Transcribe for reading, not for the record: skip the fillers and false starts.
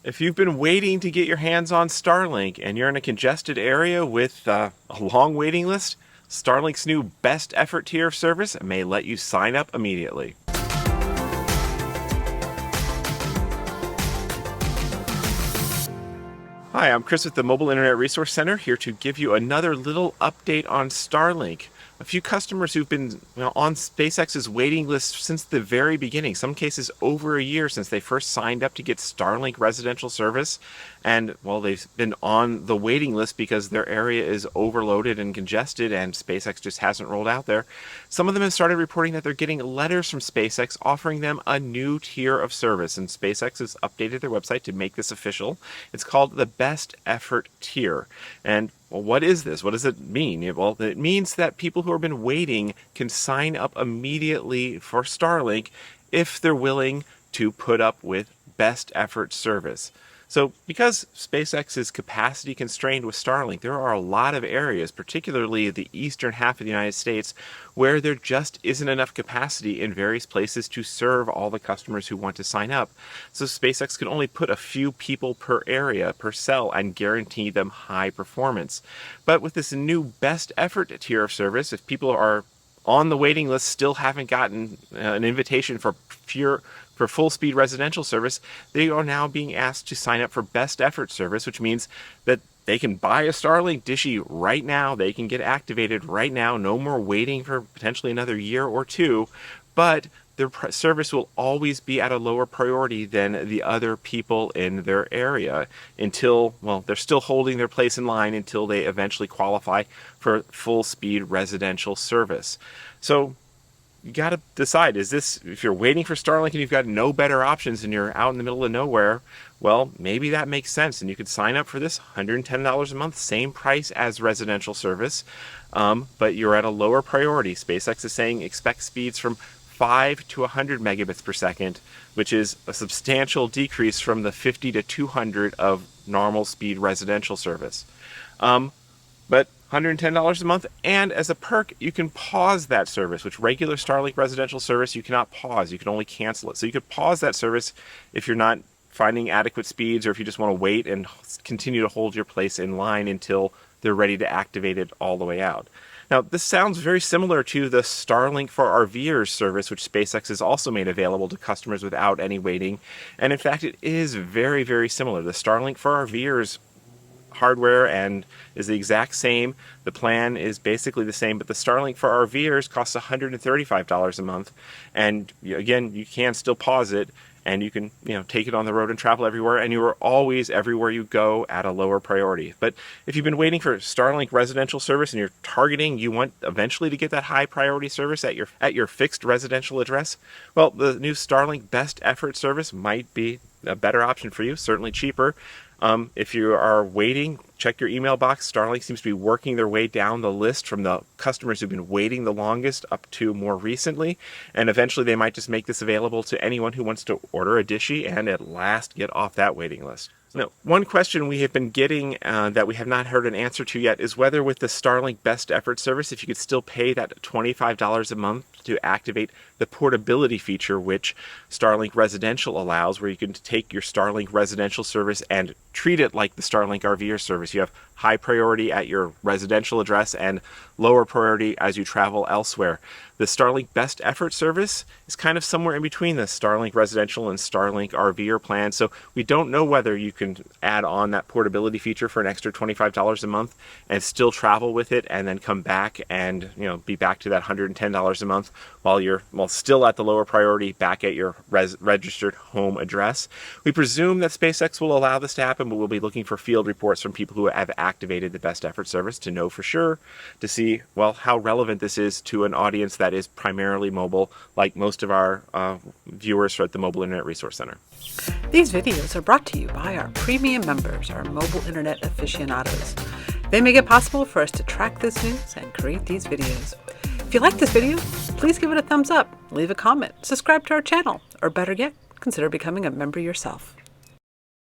If you've been waiting to get your hands on Starlink and you're in a congested area with a long waiting list, Starlink's new Best Effort tier of service may let you sign up immediately. Hi, I'm Chris with the Mobile Internet Resource Center, here to give you another little update on Starlink. A few customers who've been on SpaceX's waiting list since the very beginning, some cases over a year since they first signed up to get Starlink residential service. And, well, they've been on the waiting list because their area is overloaded and congested and SpaceX just hasn't rolled out there. Some of them have started reporting that they're getting letters from SpaceX offering them a new tier of service, and SpaceX has updated their website to make this official. It's called the Best Effort tier. And well, what is this? What does it mean? Well, it means that people who have been waiting can sign up immediately for Starlink if they're willing to put up with best effort service. So because SpaceX is capacity constrained with Starlink, there are a lot of areas, particularly the eastern half of the United States, where there just isn't enough capacity in various places to serve all the customers who want to sign up. So SpaceX can only put a few people per area, per cell, and guarantee them high performance. But with this new best effort tier of service, if people are on the waiting list still haven't gotten an invitation for full speed residential service, they are now being asked to sign up for best effort service, which means that they can buy a Starlink dishy right now. They can get activated right now. No more waiting for potentially another year or two, but their service will always be at a lower priority than the other people in their area until, well, they're still holding their place in line until they eventually qualify for full speed residential service. So you got to decide, is this, if you're waiting for Starlink and you've got no better options and you're out in the middle of nowhere, well, maybe that makes sense and you could sign up for this $110 a month, same price as residential service, but you're at a lower priority. SpaceX is saying expect speeds from 5 to 100 megabits per second, which is a substantial decrease from the 50 to 200 of normal speed residential service. But $110 a month, and as a perk, you can pause that service, which regular Starlink residential service you cannot pause. You can only cancel it. So you could pause that service if you're not finding adequate speeds, or if you just want to wait and continue to hold your place in line until they're ready to activate it all the way out. Now, this sounds very similar to the Starlink for RVers service, which SpaceX has also made available to customers without any waiting. And in fact, it is very, very similar. The Starlink for RVers hardware and is the exact same. The plan is basically the same, but the Starlink for RVers costs $135 a month. And again, you can still pause it, and you can, take it on the road and travel everywhere, and you are always everywhere you go at a lower priority. But if you've been waiting for Starlink residential service and you're targeting, you want eventually to get that high priority service at your fixed residential address, well, the new Starlink Best Effort service might be a better option for you, certainly cheaper. If you are waiting, check your email box. Starlink seems to be working their way down the list from the customers who've been waiting the longest up to more recently. And eventually they might just make this available to anyone who wants to order a dishy and at last get off that waiting list. Now, one question we have been getting that we have not heard an answer to yet is whether with the Starlink Best Effort service, if you could still pay that $25 a month to activate the portability feature, which Starlink Residential allows, where you can take your Starlink Residential service and treat it like the Starlink RVer service. You have high priority at your residential address and lower priority as you travel elsewhere. The Starlink Best Effort service is kind of somewhere in between the Starlink Residential and Starlink RVer plan, so we don't know whether you can add on that portability feature for an extra $25 a month and still travel with it and then come back and be back to that $110 a month while you're still at the lower priority back at your registered home address. We presume that SpaceX will allow this to happen, but we'll be looking for field reports from people who have activated the Best Effort service to know for sure, to see, how relevant this is to an audience that is primarily mobile, like most of our viewers at the Mobile Internet Resource Center. These videos are brought to you by our premium members, our mobile internet aficionados. They make it possible for us to track this news and create these videos. If you like this video, please give it a thumbs up, leave a comment, subscribe to our channel, or better yet, consider becoming a member yourself.